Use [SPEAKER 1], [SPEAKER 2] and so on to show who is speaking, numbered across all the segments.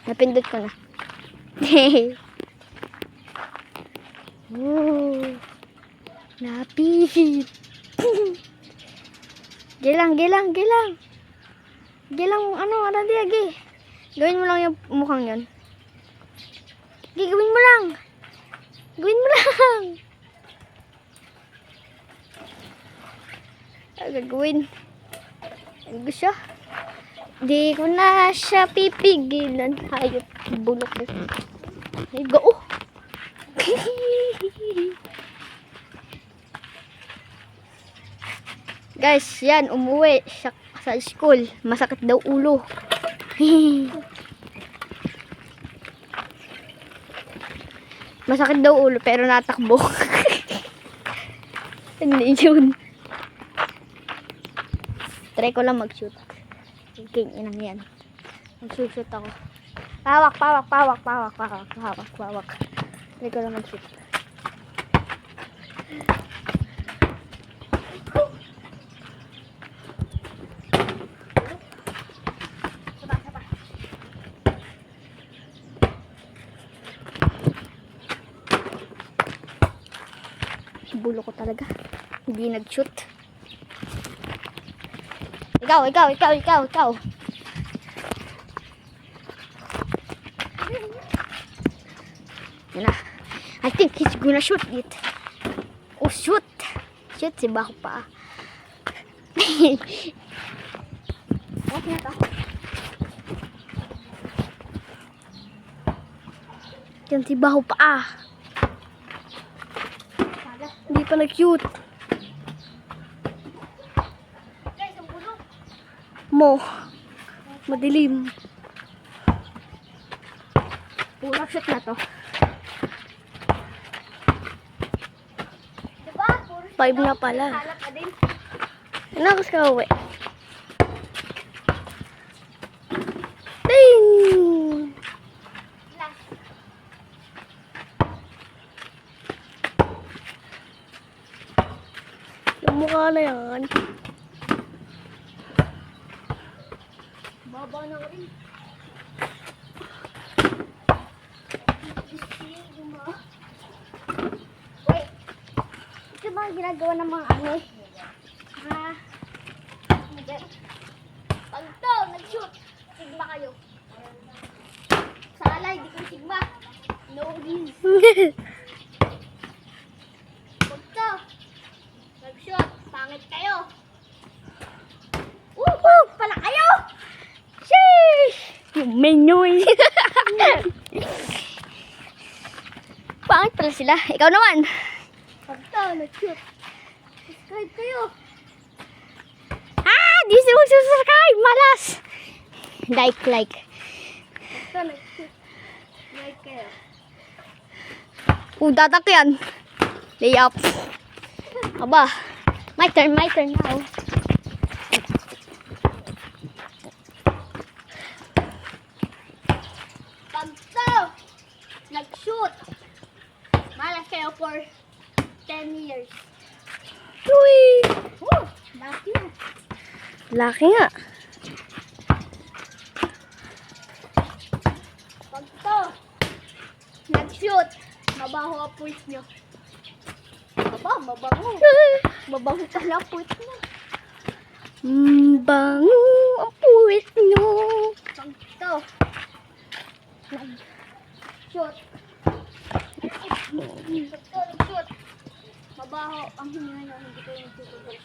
[SPEAKER 1] Napindot ko na. Oh, napit. Gilang. Gilang, ano dia, gi. Gawin mo lang yung mukhang yun. Gi, gawin mo lang. Gagawin. Ano siya? Di ko na siya pipigilan. Hayop, bulok ko. Ay, go. Guys, yan, umuwi siya sa school. Masakit daw ulo. Masakit daw ulo pero natakbo. Hindi yun. Try ko lang mag-shoot. Okay, inang yan. Mag-shoot ako. Pawak. Try ko lang mag-shoot. Bulo ko talaga. Hindi nag-shoot. Ikaw. Yan na. I think he's gonna shoot it. Oh, shoot. Shoot si Baho pa. Okay na to. Yan si Baho pa. Hindi pa nag-shoot. Mo. Madilim. Purang shoot na to. Diba? 5 na pala. Ano ako sa uwi? Ding! Yung mukha na yan. Baba na rin. Wait. Ito ba ang ginagawa ng mga ano? Pag to, nag-shoot. Sigma kayo. Sa alay, di kayo sigma. No wins. Pag to, nag-shoot. Pangit kayo. Pangit pala kayo. Sheesh! Yung menoy. Pangit pala sila. Ikaw naman. Pagka, nag-shoot. Subscribe kayo. Di sila mag-subscribe. Malas. Like. Pagka, nag-shoot. Like kayo. Datak yan. Lay up. Aba. My turn now. Nag-shoot. Malas kayo for 10 years. Uy! Laki na. Laki nga. Pag to, nag-shoot, mabaho ang puwit nyo. Mabaho. Mabaho pala ang puwit nyo. Bango ang puwit nyo. Pag to, nag-shoot. Nag-shoot. Mabaho ang hininga nyo. Hindi kayo nag-shoot.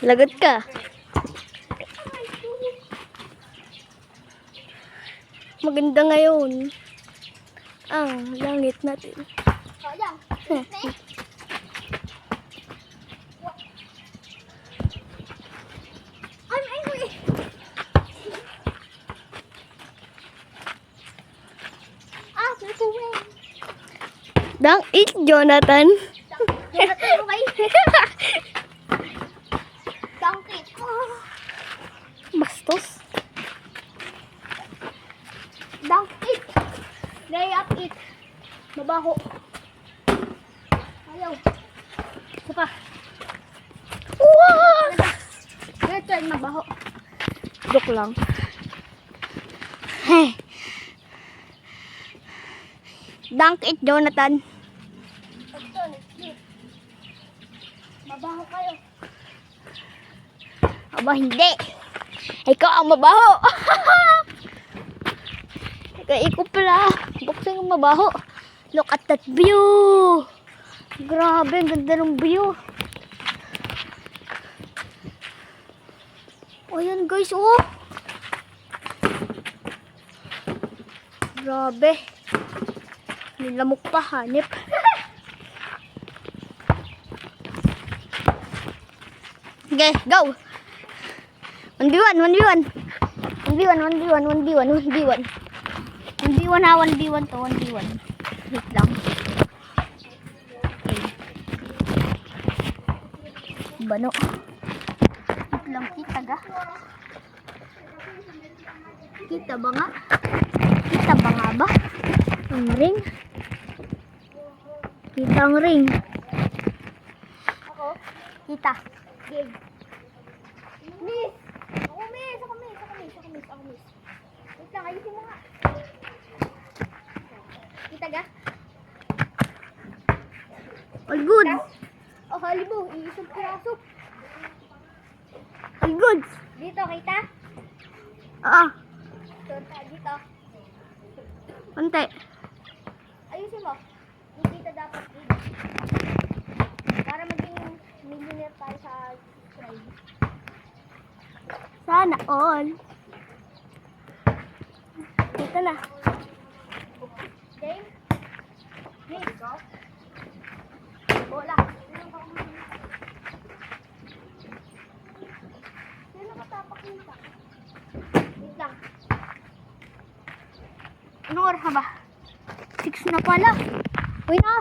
[SPEAKER 1] Lagot ka. Maganda ngayon ang langit natin. Sayang. I'm angry. Nakuwin. Dang it, Jonathan. Jonathan, okay? Dang it. Bastos. Dang it. Lay up it. Mabaho. Ayaw. Isa pa. Wow! Your turn, mabaho. Joke lang. Hey. Dunk it, Jonathan.
[SPEAKER 2] Mabaho kayo.
[SPEAKER 1] Aba, hindi. Ikaw ang mabaho. Ikaw pala. Buksan yung mabaho. Look at that view. Grabe, ang ganda ng view. O yan guys, oh. Grabe. Nilamok pa, hanip. Okay, go. 1v1, 1v1. 1v1, 1v1, 1v1, 1v1. 1v1 ha, 1v1 to, 1v1. Wait lang. Okay. Bano. Wait lang, kita ga? Kita ba nga? Kita ba nga ba? Ang ring. Kita ang ring.
[SPEAKER 2] Ako?
[SPEAKER 1] Kita.
[SPEAKER 2] Game. Miss! Ako miss! Ako miss! Ako miss! Ako miss! Ako miss! Wait lang, ayusin mo nga. Kita ga?
[SPEAKER 1] All good.
[SPEAKER 2] Oh, halibo. Iisang piraso.
[SPEAKER 1] All good.
[SPEAKER 2] Dito, kita?
[SPEAKER 1] Ah,
[SPEAKER 2] Dito.
[SPEAKER 1] konti.
[SPEAKER 2] Ayusin mo. Hindi kita dapat dito. Para maging millionaire tayo sa subscribe.
[SPEAKER 1] Sana all. Dito na.
[SPEAKER 2] Game? Miss, go. Bola. Sino nakatapak nito? Wait lang.
[SPEAKER 1] Anong oras na ba? 6 na pala. Uy na.